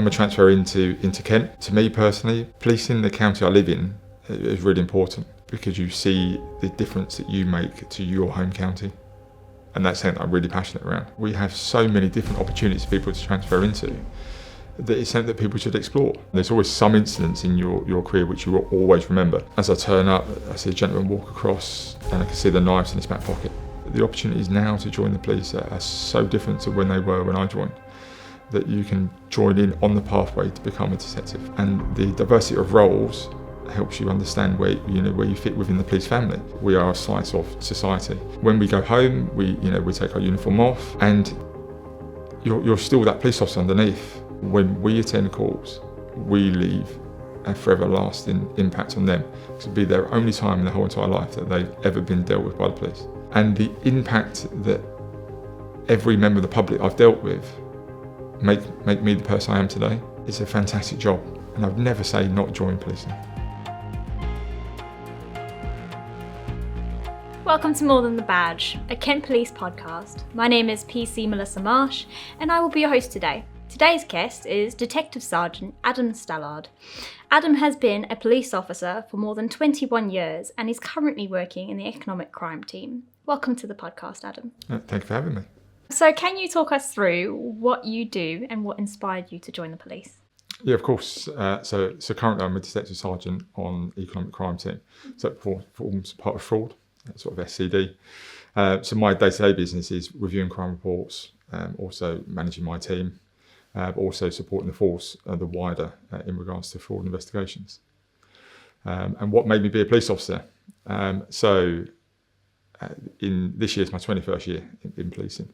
I'm a transfer into Kent. To me personally, policing the county I live in is really important because you see the difference that you make to your home county. And that's something I'm really passionate around. We have so many different opportunities for people to transfer into that it's something that people should explore. There's always some incidents in your career which you will always remember. As I turn up, I see a gentleman walk across and I can see the knives in his back pocket. The opportunities now to join the police are so different to when they were when I joined, that you can join in on the pathway to become a detective. And the diversity of roles helps you understand where you fit within the police family. We are a slice of society. When we go home, we take our uniform off, and you're still that police officer underneath. When we attend calls, we leave a forever lasting impact on them. It'll be their only time in their whole entire life that they've ever been dealt with by the police. And the impact that every member of the public I've dealt with make me the person I am today. It's a fantastic job, and I'd never say not join policing. Welcome to More Than the Badge, a Kent Police podcast. My name is PC Melissa Marsh, and I will be your host today. Today's guest is Detective Sergeant Adam Stallard. Adam has been a police officer for more than 21 years and is currently working in the economic crime team. Welcome to the podcast, Adam. Thank you for having me. So can you talk us through what you do and what inspired you to join the police? Yeah, of course. So currently I'm a Detective Sergeant on the economic crime team. So it forms part of fraud, sort of SCD. So my day-to-day business is reviewing crime reports, also managing my team, but also supporting the force, the wider, in regards to fraud investigations. And what made me be a police officer? In this year, it's my 21st year in policing.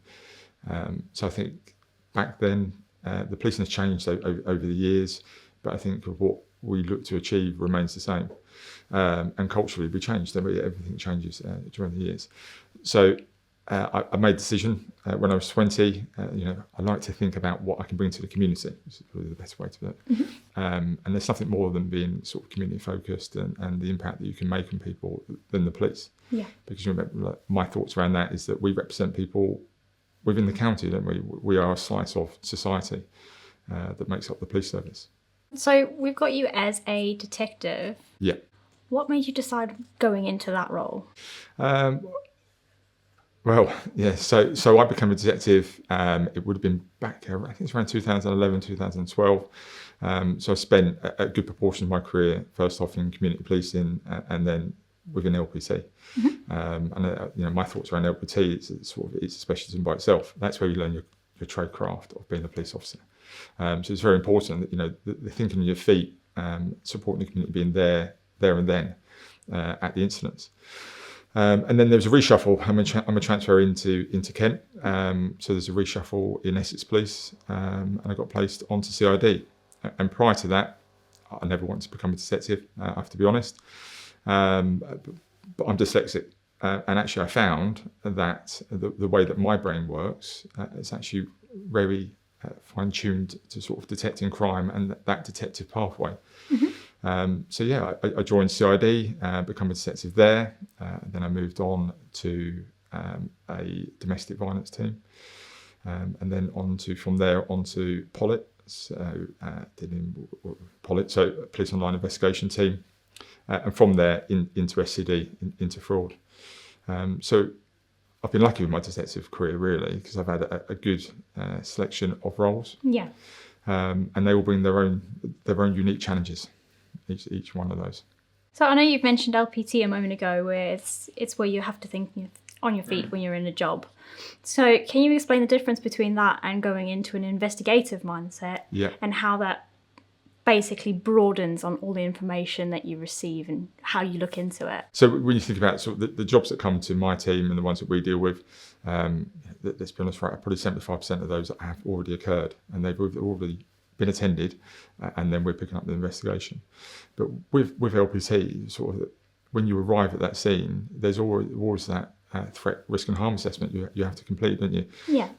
So I think back then, the policing has changed over the years, but I think what we look to achieve remains the same. And culturally, we changed. Everything changes during the years. So I made a decision when I was 20. I like to think about what I can bring to the community. This is probably the best way to do it. Mm-hmm. And there's nothing more than being sort of community focused and the impact that you can make on people than the police. Yeah. Because remember, my thoughts around that is that we represent people within the county, don't we? We are a slice of society that makes up the police service. So we've got you as a detective. Yeah. What made you decide going into that role? Well, yeah, so I became a detective, it would have been back, I think it's around 2011, 2012. So I spent a good proportion of my career, first off in community policing and then within LPT. Mm-hmm. My thoughts around LPT, it's a specialism by itself. That's where you learn your trade craft of being a police officer. So it's very important that, the thinking on your feet, supporting the community, being there and then at the incidents. And then there was a reshuffle. I'm a transfer into Kent. So there's a reshuffle in Essex Police, and I got placed onto CID. And prior to that, I never wanted to become a detective, I have to be honest. But I'm dyslexic. And actually I found that the way that my brain works is actually very fine-tuned to sort of detecting crime and that detective pathway. Mm-hmm. I joined CID, become a detective there. Then I moved on to a domestic violence team, and then from there onto POLIT. So Police Online Investigation Team, and from there into SCD, into fraud. So I've been lucky with my detective career really, because I've had a good selection of roles. Yeah. And they all bring their own unique challenges. Each one of those. So I know you've mentioned LPT a moment ago, where it's where you have to think on your feet when you're in a job. So can you explain the difference between that and going into an investigative mindset? Yeah. And how that basically broadens on all the information that you receive and how you look into it? So when you think about sort of the jobs that come to my team and the ones that we deal with, let's be honest, right, probably 75% of those have already occurred and they've already been attended, and then we're picking up the investigation. But with LPT, sort of when you arrive at that scene, there's always that threat, risk and harm assessment you have to complete, don't you? Yeah.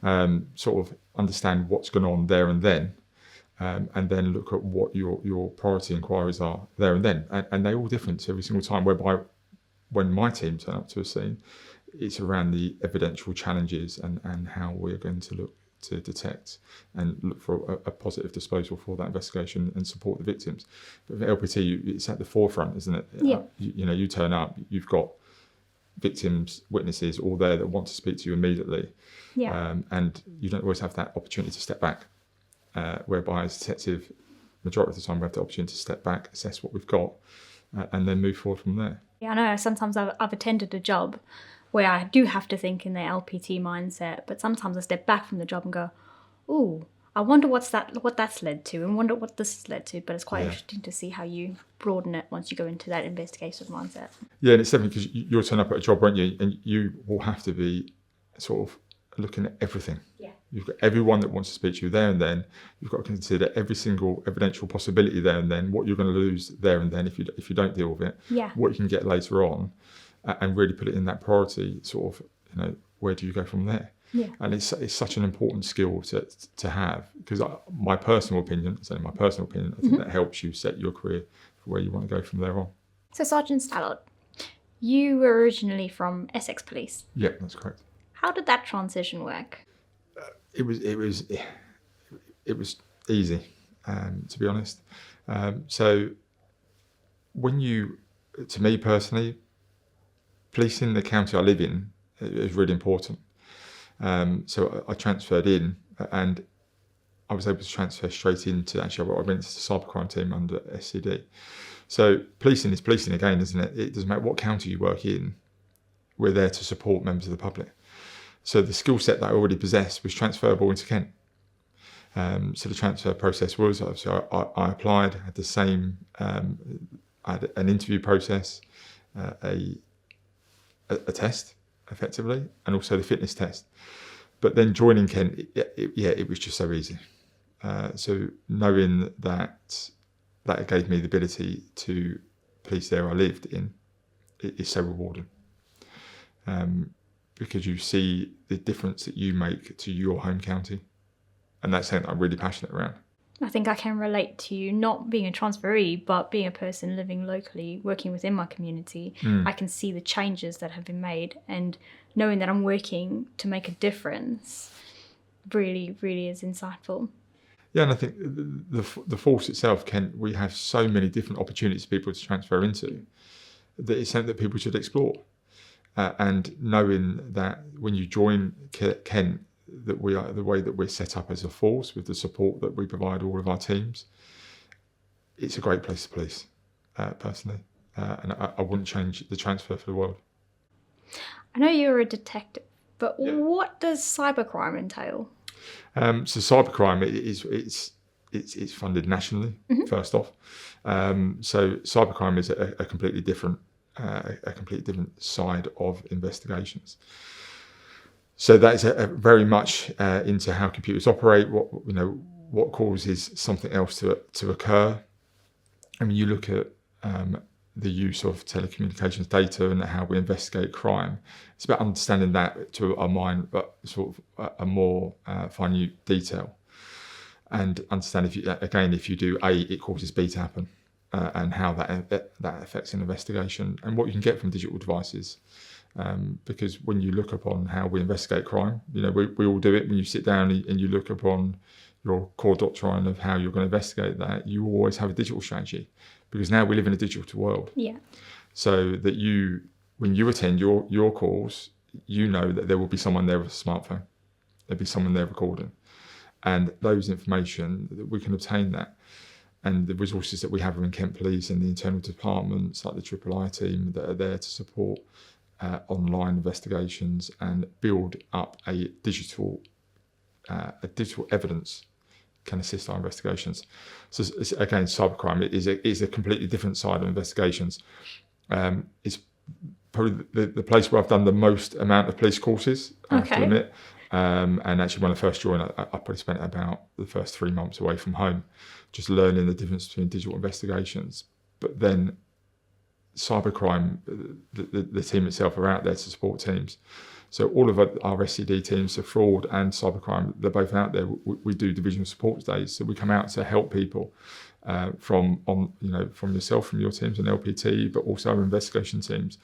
Sort of understand what's going on there and then, and then look at what your priority inquiries are there and then. And they're all different every single time, whereby when my team turn up to a scene, it's around the evidential challenges and how we're going to look to detect and look for a positive disposal for that investigation and support the victims. But with LPT, it's at the forefront, isn't it? Yeah. You turn up, you've got victims, witnesses all there that want to speak to you immediately. Yeah. And you don't always have that opportunity to step back, whereby as a detective, majority of the time we have the opportunity to step back, assess what we've got, and then move forward from there. Yeah, I know sometimes I've attended a job where I do have to think in the LPT mindset, but sometimes I step back from the job and go, ooh, I wonder what that's led to, and wonder what this has led to. But it's quite interesting to see how you broaden it once you go into that investigative mindset. Yeah, and it's definitely because you'll turn up at a job, won't you? And you will have to be sort of looking at everything. Yeah. You've got everyone that wants to speak to you there and then. You've got to consider every single evidential possibility there and then, what you're going to lose there and then if you don't deal with it, what you can get later on, and really put it in that priority sort of, where do you go from there? Yeah. And it's such an important skill to have, because my personal opinion, I think that helps you set your career for where you want to go from there on. So Sergeant Stallard, you were originally from Essex Police. Yeah, that's correct. How did that transition work? It was easy, to be honest. So to me personally, policing the county I live in is really important. So I transferred in, and I was able to transfer straight into, actually I went into the cybercrime team under SCD. So policing is policing again, isn't it? It doesn't matter what county you work in, we're there to support members of the public. So the skill set that I already possessed was transferable into Kent. So the transfer process was, so I applied, had the same, I had an interview process, a test, effectively, and also the fitness test. But then joining Kent, it was just so easy. So knowing that gave me the ability to police the area I lived in is so rewarding. Because you see the difference that you make to your home county. And that's something I'm really passionate around. I think I can relate to you, not being a transferee, but being a person living locally, working within my community. I can see the changes that have been made, and knowing that I'm working to make a difference really, really is insightful. Yeah, and I think the force itself, we have so many different opportunities for people to transfer into, that it's something that people should explore. And knowing that when you join Kent, that we are the way that we're set up as a force, with the support that we provide all of our teams, it's a great place to police, personally. And I wouldn't change the transfer for the world. I know you're a detective, but what does cybercrime entail? So cybercrime it's funded nationally, first off. So cybercrime is a completely different side of investigations. So that is very much into how computers operate, what causes something else to occur. I mean, you look at the use of telecommunications data and how we investigate crime. It's about understanding that to our mind, but sort of a more finite detail, and understand if you do A, it causes B to happen, and how that affects an investigation, and what you can get from digital devices. Because when you look upon how we investigate crime, we all do it. When you sit down and you look upon your core doctrine of how you're going to investigate that, you always have a digital strategy, because now we live in a digital world. Yeah. So that when you attend your calls, you know that there will be someone there with a smartphone. There'll be someone there recording, and those information that we can obtain that. And the resources that we have in Kent Police and the internal departments like the III team that are there to support online investigations and build up a digital evidence can assist our investigations. So again, cybercrime is a completely different side of investigations. It's probably the place where I've done the most amount of police courses, I have to admit. And actually when I first joined, I probably spent about the first 3 months away from home, just learning the difference between digital investigations. But then cybercrime, the team itself are out there to support teams. So all of our SCD teams, so fraud and cybercrime, they're both out there. We do divisional support days, so we come out to help people from yourself, from your teams and LPT, but also our investigation teams,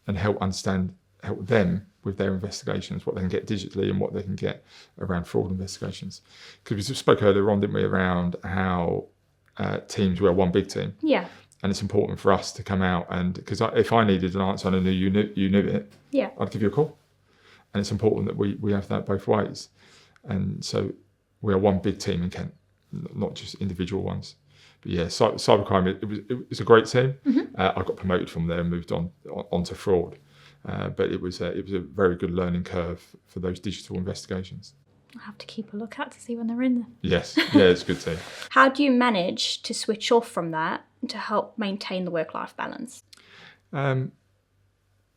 and help understand help them with their investigations, what they can get digitally and what they can get around fraud investigations. Because we spoke earlier on, didn't we, around how teams were one big team. Yeah. And it's important for us to come out and, because if I needed an answer and I knew you knew it, Yeah. I'd give you a call. And it's important that we have that both ways. And so we are one big team in Kent, not just individual ones. But yeah, cybercrime, it was a great team. I got promoted from there and moved onto fraud. But it was a very good learning curve for those digital investigations. I'll have to keep a look out to see when they're in there. Yes, yeah, it's a good team. How do you manage to switch off from that to help maintain the work-life balance?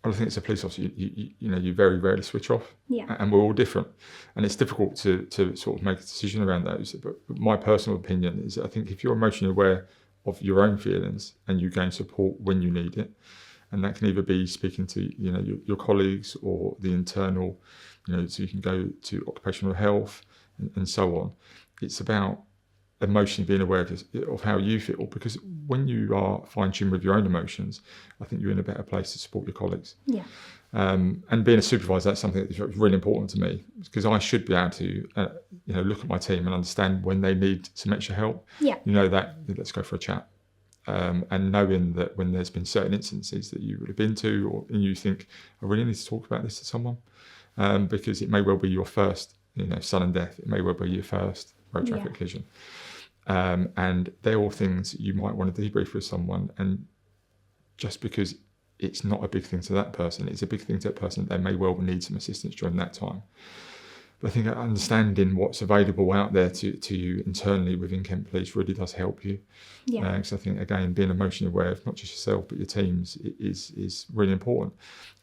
I think it's a police officer. You very rarely switch off. Yeah. And we're all different, and it's difficult to sort of make a decision around those. But my personal opinion is that I think if you're emotionally aware of your own feelings and you gain support when you need it, and that can either be speaking to your colleagues or the internal, so you can go to occupational health and so on. It's about emotionally being aware of how you feel, because when you are fine-tuned with your own emotions, I think you're in a better place to support your colleagues. Yeah. And being a supervisor, that's something that's really important to me, because I should be able to look at my team and understand when they need some extra help. Yeah. Let's go for a chat. And knowing that when there's been certain instances that you would have been to, and you think, I really need to talk about this to someone, because it may well be your first, sudden death. It may well be your first road traffic collision. And they're all things you might want to debrief with someone. And just because it's not a big thing to that person, it's a big thing to that person, they may well need some assistance during that time. But I think understanding what's available out there to you internally within Kent Police really does help you. Yeah. Because I think, again, being emotionally aware of not just yourself, but your teams is really important.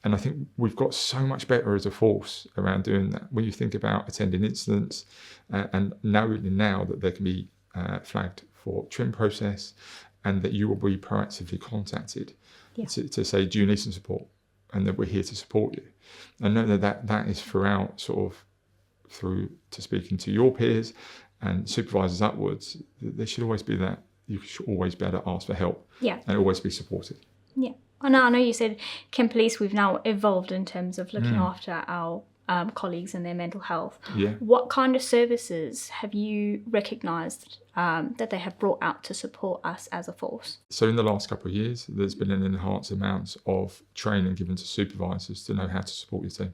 And I think we've got so much better as a force around doing that. When you think about attending incidents and knowing now that there can be flagged for trim process, and that you will be proactively contacted to say, do you need some support? And that we're here to support you. And know that is throughout through to speaking to your peers and supervisors upwards. There should always be that. You should always be able to ask for help. Yeah. And always be supported. Yeah. I know you said Kent Police, we've now evolved in terms of looking after our colleagues and their mental health. Yeah. What kind of services have you recognised that they have brought out to support us as a force? So in the last couple of years, there's been an enhanced amount of training given to supervisors to know how to support your team.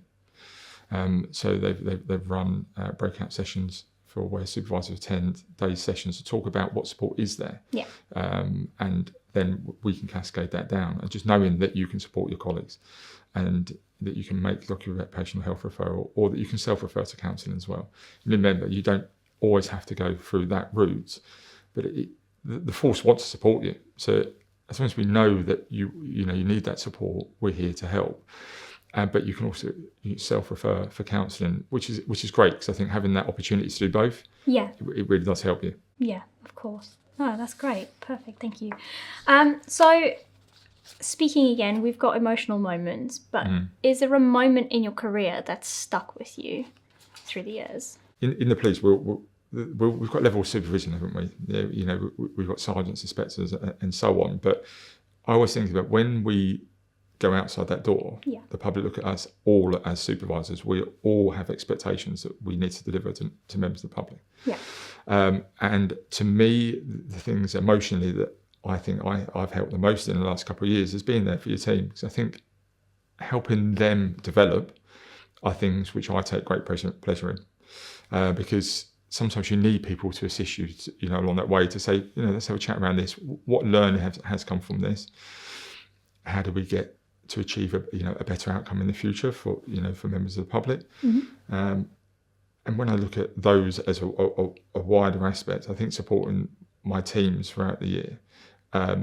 So they've run breakout sessions for where supervisors attend day sessions to talk about what support is there. Yeah. And then we can cascade that down, and just knowing that you can support your colleagues, and that you can make like your occupational health referral, or that you can self-refer to counselling as well. And remember, you don't always have to go through that route, but the force wants to support you. So as long as we know that you need that support, we're here to help. But you can also self-refer for counselling, which is great, because I think having that opportunity to do both, it really does help you. Yeah, of course. Oh, that's great. Perfect. Thank you. So speaking again, we've got emotional moments, but is there a moment in your career that's stuck with you through the years? In the police, we've got level of supervision, haven't we? We've got sergeants, inspectors, and so on. But I always think about when we go outside that door, the public look at us all as supervisors. We all have expectations that we need to deliver to members of the public. Yeah. And to me, the things emotionally that I think I've helped the most in the last couple of years is being there for your team, because I think helping them develop are things which I take great pleasure in, because sometimes you need people to assist you, along that way, to say, let's have a chat around this. What learning has come from this? How do we get to achieve a better outcome in the future for members of the public? And when I look at those as a wider aspect, I think supporting my teams throughout the year, are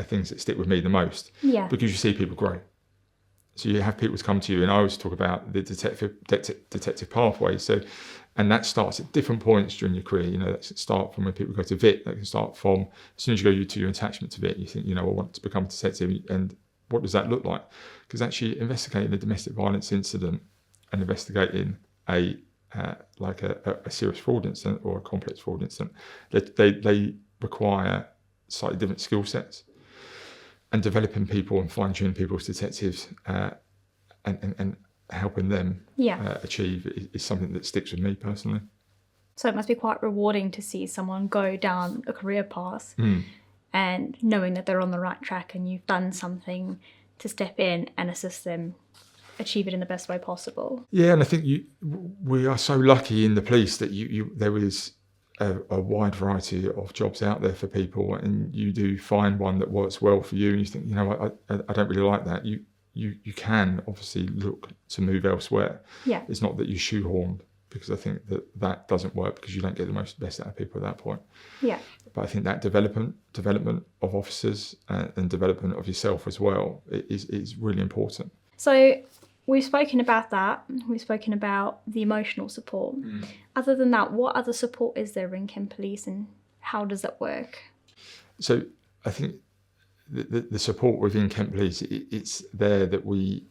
things that stick with me the most. Yeah. Because you see people grow. So you have people come to you, and I always talk about the detective pathway. So, and that starts at different points during your career. That can start from when people go to VIT. That can start from as soon as you go to your attachment to VIT. You think, I want to become a detective, and what does that look like? Because actually investigating a domestic violence incident and investigating a serious fraud incident or a complex fraud incident, they require slightly different skill sets. developing people and fine-tuning people as detectives and helping them achieve is something that sticks with me personally. So it must be quite rewarding to see someone go down a career path and knowing that they're on the right track and you've done something to step in and assist them achieve it in the best way possible. Yeah, and I think we are so lucky in the police that there is a wide variety of jobs out there for people, and you do find one that works well for you, and you think, I don't really like that. You can obviously look to move elsewhere. Yeah, it's not that you shoehorned, because I think that doesn't work, because you don't get the best out of people at that point. Yeah, but I think that development of officers and development of yourself as well is really important. So we've spoken about that. We've spoken about the emotional support. Other than that, what other support is there in Kent Police, and how does that work? So I think the support within Kent Police, it's there that we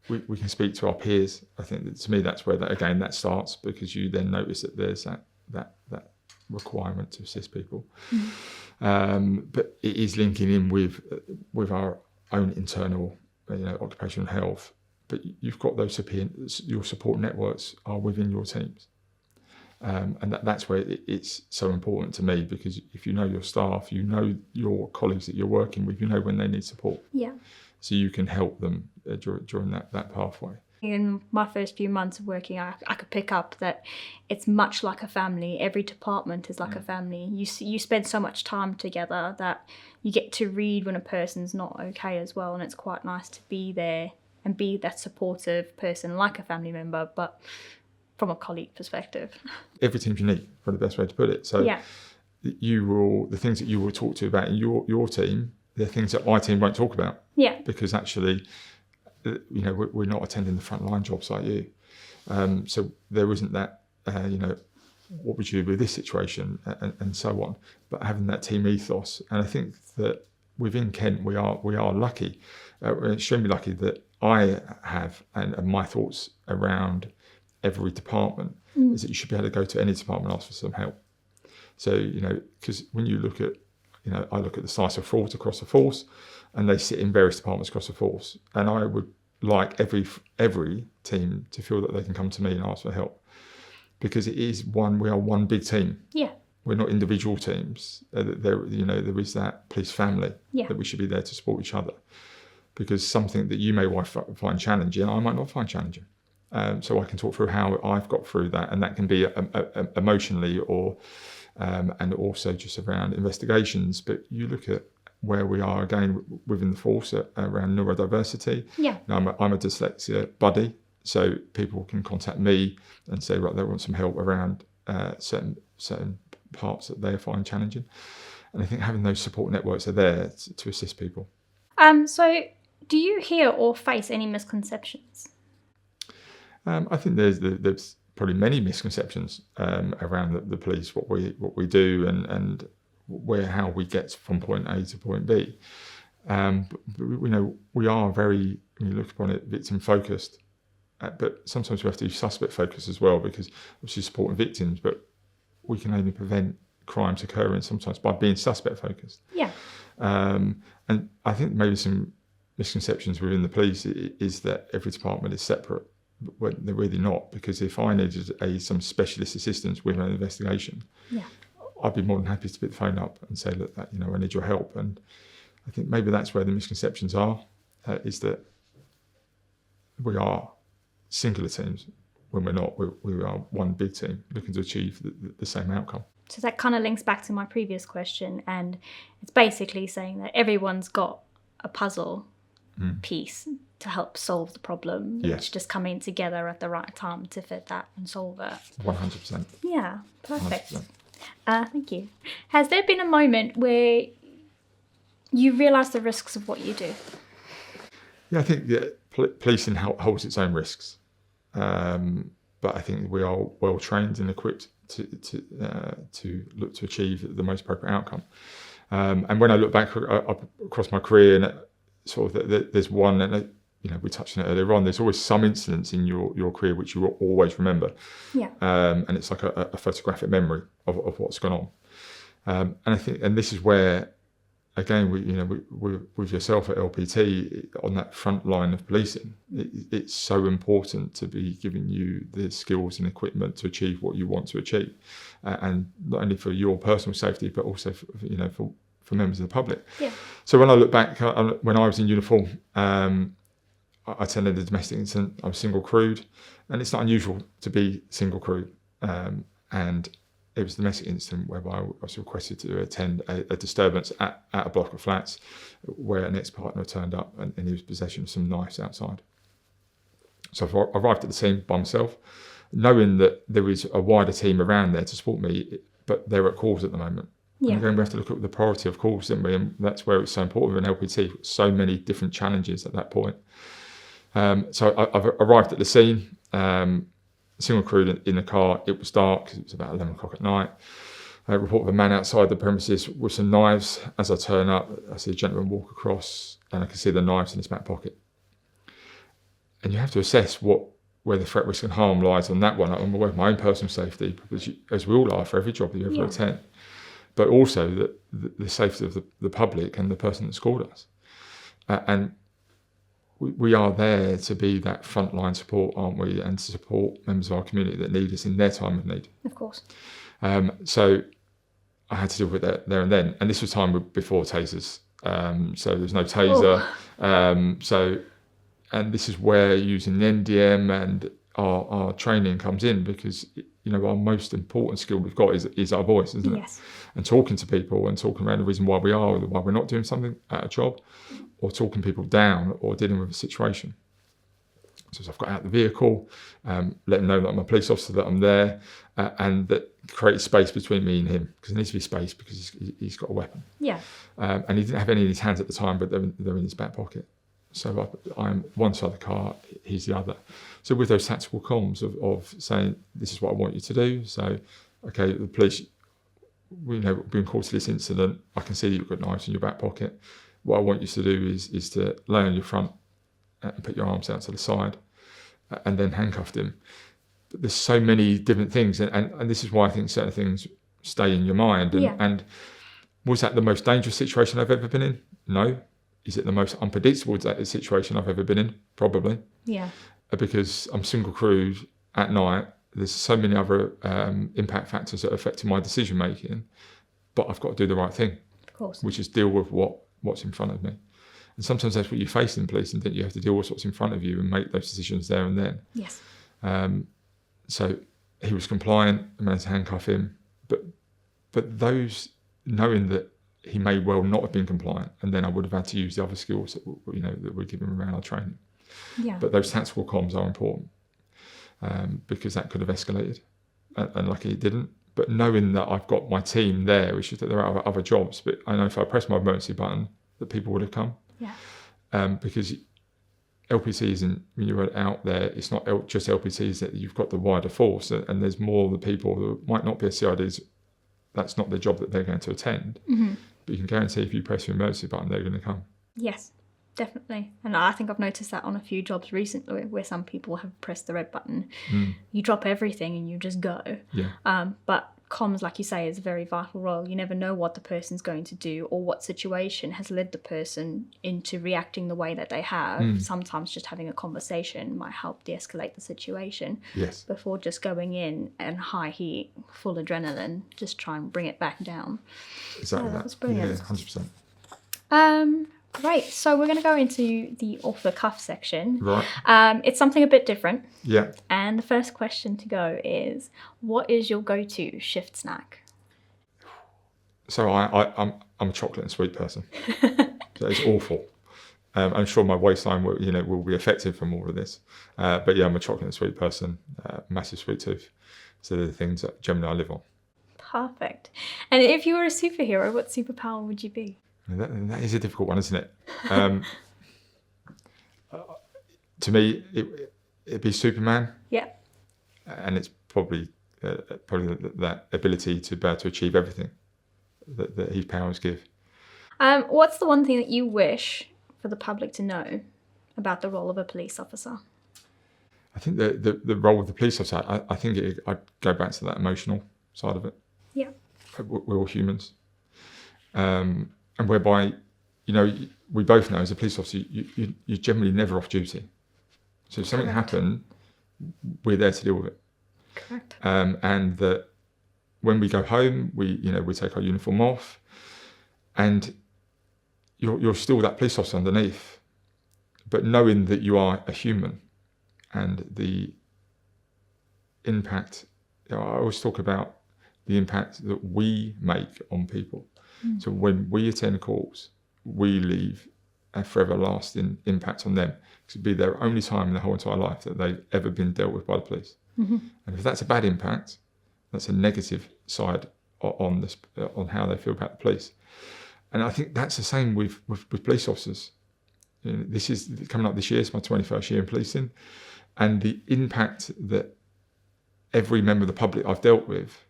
can speak to our peers. I think that, to me, that's where that starts, because you then notice that there's that requirement to assist people. But it is linking in with our own internal, occupational health. But you've got your support networks are within your teams. And that's where it's so important to me, because if you know your staff, you know your colleagues that you're working with, you know when they need support. Yeah. So you can help them during that pathway. In my first few months of working, I could pick up that it's much like a family. Every department is like a family. You spend so much time together that you get to read when a person's not okay as well, and it's quite nice to be there and be that supportive person, like a family member, but from a colleague perspective. Every team's unique, for the best way to put it. So the things that you will talk to about in your team, they're things that my team won't talk about. Yeah. Because actually, we're not attending the frontline jobs like you. So there isn't that, what would you do with this situation, and so on. But having that team ethos, and I think that within Kent we are lucky, we're extremely lucky that I have, and my thoughts around every department is that you should be able to go to any department and ask for some help. So, because when you look at, I look at the size of fraud across the force, and they sit in various departments across the force, and I would like every team to feel that they can come to me and ask for help, because we are one big team. Yeah. We're not individual teams. There is that police family that we should be there to support each other, because something that you may find challenging, I might not find challenging. So I can talk through how I've got through that, and that can be emotionally or and also just around investigations. But you look at where we are again within the force around neurodiversity. Yeah. I'm a dyslexia buddy, so people can contact me and say, right, they want some help around certain parts that they find challenging. And I think having those support networks are there to assist people. So do you hear or face any misconceptions? I think there's probably many misconceptions around the police, what we do, and how we get from point A to point B. But we are very, when you look upon it, victim focused. But sometimes we have to do suspect focused as well, because obviously supporting victims, but we can only prevent crimes occurring sometimes by being suspect focused. Yeah. And I think maybe some misconceptions within the police is that every department is separate. When they're really not, because if I needed some specialist assistance with an investigation, I'd be more than happy to pick the phone up and say, look, I need your help. And I think maybe that's where the misconceptions are, is that we are singular teams when we're not. We are one big team looking to achieve the same outcome. So that kind of links back to my previous question, and it's basically saying that everyone's got a puzzle piece to help solve the problem. Yes. It's just coming together at the right time to fit that and solve it. 100%. Yeah, perfect. 100%. Thank you. Has there been a moment where you realise the risks of what you do? Yeah, I think policing holds its own risks, but I think we are well trained and equipped to look to achieve the most appropriate outcome. And when I look back across my career, and sort of there's one, and we touched on it earlier on, there's always some incidents in your career which you will always remember. Yeah. And it's like a photographic memory of what's gone on. And I think, and this is where again, with yourself at LPT on that front line of policing, it's so important to be giving you the skills and equipment to achieve what you want to achieve, and not only for your personal safety, but also for members of the public. Yeah. So when I look back, when I was in uniform, I attended a domestic incident. I was single crewed, and it's not unusual to be single crewed, and it was a domestic incident whereby I was requested to attend a disturbance at a block of flats where an ex-partner turned up and he was in possession of some knives outside. So I arrived at the scene by myself, knowing that there was a wider team around there to support me, but they were at calls at the moment. Yeah. And again, we have to look at the priority of calls, didn't we? And that's where it's so important with an LPT. So many different challenges at that point. So I've arrived at the scene. Single crewed in the car. It was dark. It was about 11 o'clock at night. I report of a man outside the premises with some knives. As I turn up, I see a gentleman walk across, and I can see the knives in his back pocket. And you have to assess where the threat, risk, and harm lies on that one. I'm aware of my own personal safety, because as we all are for every job that you ever attend, but also the safety of the public and the person that's called us. And we are there to be that frontline support, aren't we? And to support members of our community that need us in their time of need. Of course. So I had to deal with that there and then. And this was time before tasers. So there's no taser. And this is where using the NDM and our training comes in, because our most important skill we've got is our voice, isn't it? Yes. And talking to people and talking around the reason why we are, or why we're not doing something at a job, or talking people down, or dealing with a situation. So I've got out the vehicle, let him know that I'm a police officer, that I'm there, and that creates space between me and him, because there needs to be space, because he's got a weapon. Yeah. And he didn't have any in his hands at the time, but they're in his back pocket. So I'm one side of the car, he's the other. So with those tactical comms of saying, this is what I want you to do. So, okay, the police, being called to this incident, I can see that you've got knives in your back pocket. What I want you to do is to lay on your front and put your arms out to the side, and then handcuff him. But there's so many different things, and this is why I think certain things stay in your mind. And was that the most dangerous situation I've ever been in? No. Is it the most unpredictable situation I've ever been in? Probably. Yeah. Because I'm single crewed at night. There's so many other impact factors that are affecting my decision making, but I've got to do the right thing. Of course. Which is deal with what's in front of me. And sometimes that's what you face in policing, that you have to deal with what's in front of you and make those decisions there and then. Yes. So he was compliant. I managed to handcuff him, but those, knowing that he may well not have been compliant, and then I would have had to use the other skills that we're given around our training. Yeah. But those tactical comms are important, because that could have escalated, and luckily it didn't. But knowing that I've got my team there, which is that there are other jobs, but I know if I press my emergency button, that people would have come. Yeah. Because LPT isn't, when you're out there, it's not just LPTs, that you've got the wider force, and there's more of the people that might not be CIDs. That's not their job that they're going to attend. Mm-hmm. But you can guarantee if you press your emergency button, they're going to come. Yes, definitely. And I think I've noticed that on a few jobs recently, where some people have pressed the red button. You drop everything and you just go. Yeah. But comms, like you say, is a very vital role. You never know what the person's going to do, or what situation has led the person into reacting the way that they have. Sometimes just having a conversation might help de-escalate the situation. Yes. Before just going in and high heat, full adrenaline, just try and bring it back down. Exactly. That was brilliant. Yeah, 100%. Great. So we're going to go into the off-the-cuff section. Right. It's something a bit different. Yeah. And the first question to go is, what is your go-to shift snack? So I'm a chocolate and sweet person. So it's awful. I'm sure my waistline will be affected from all of this. But yeah, I'm a chocolate and sweet person. Massive sweet tooth. So they're the things that generally I live on. Perfect. And if you were a superhero, what superpower would you be? That is a difficult one, isn't it? To me, it'd be Superman. Yeah. And it's probably that ability to be able to achieve everything that his powers give. What's the one thing that you wish for the public to know about the role of a police officer? I think the role of the police officer, I think I'd go back to that emotional side of it. Yeah. We're all humans. and whereby, we both know as a police officer, you're generally never off duty. So if something happened, we're there to deal with it. Correct. And that when we go home, we take our uniform off, and you're still that police officer underneath, but knowing that you are a human, and the impact. I always talk about the impact that we make on people. So when we attend calls, we leave a forever lasting impact on them. It could be their only time in their whole entire life that they've ever been dealt with by the police. And if that's a bad impact, that's a negative side on how they feel about the police. And I think that's the same with police officers. This is coming up this year. It's my 21st year in policing, and the impact that every member of the public I've dealt with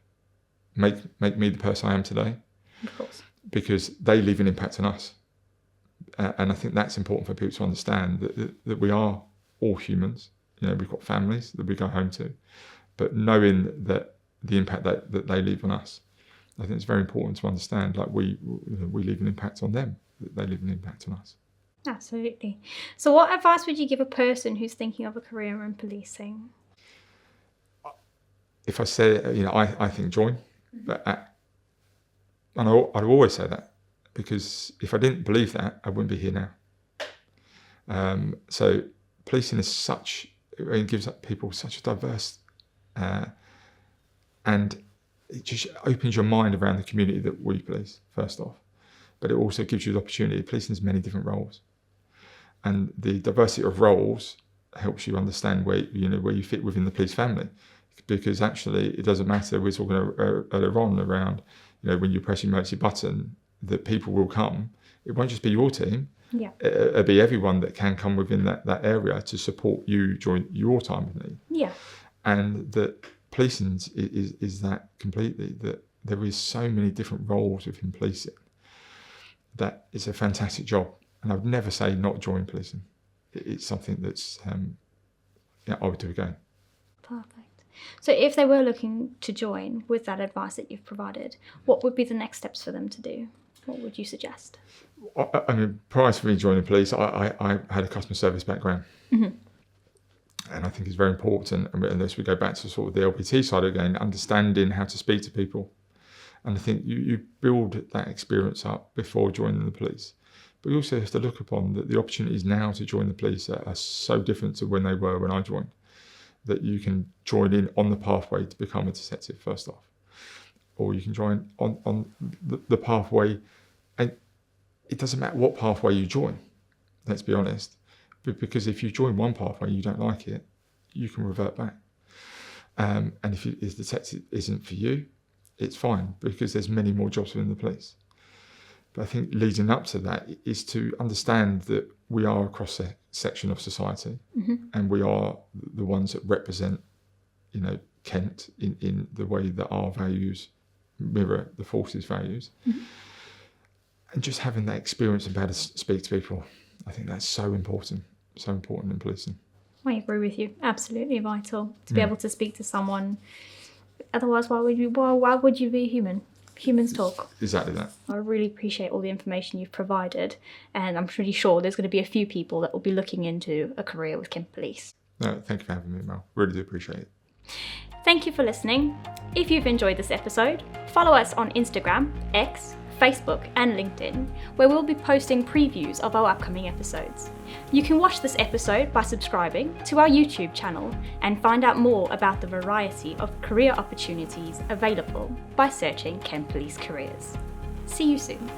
make me the person I am today. Of course. Because they leave an impact on us. And I think that's important for people to understand that we are all humans. We've got families that we go home to, but knowing that the impact that they leave on us, I think it's very important to understand. Like we leave an impact on them, that they leave an impact on us. Absolutely. So, what advice would you give a person who's thinking of a career in policing? If I say, I think join, but and I'd always say that, because if I didn't believe that, I wouldn't be here now. So policing is it gives people such a diverse, and it just opens your mind around the community that we police, first off. But it also gives you the opportunity. Policing has many different roles, and the diversity of roles helps you understand where you fit within the police family. Because actually, it doesn't matter. We're talking earlier on around, when you press your emergency button, that people will come. It won't just be your team. Yeah. It'll be everyone that can come within that area to support you during your time of need. Yeah. And that policing is that completely, that there is so many different roles within policing, that it's a fantastic job. And I would never say not join policing. It's something that's, I would do again. Perfect. So if they were looking to join with that advice that you've provided, what would be the next steps for them to do? What would you suggest? I mean, prior to me joining police, I had a customer service background. And I think it's very important, unless we go back to sort of the LPT side again, understanding how to speak to people. And I think you build that experience up before joining the police. But you also have to look upon that the opportunities now to join the police are so different to when they were when I joined, that you can join in on the pathway to become a detective first off, or you can join on the pathway, and it doesn't matter what pathway you join, let's be honest, because if you join one pathway and you don't like it, you can revert back. And if detective isn't for you, it's fine, because there's many more jobs within the police. But I think leading up to that is to understand that we are a cross-section of society, and we are the ones that represent, Kent in the way that our values mirror the force's values. And just having that experience of how to speak to people, I think that's so important in policing. I agree with you. Absolutely vital to be able to speak to someone. Otherwise, why would you be human? Humans talk. Exactly that. I really appreciate all the information you've provided, and I'm pretty sure there's going to be a few people that will be looking into a career with Kent Police. No, thank you for having me, Mel. Really do appreciate it. Thank you for listening. If you've enjoyed this episode, follow us on Instagram, X, Facebook and LinkedIn, where we'll be posting previews of our upcoming episodes. You can watch this episode by subscribing to our YouTube channel and find out more about the variety of career opportunities available by searching Kent Police Careers. See you soon.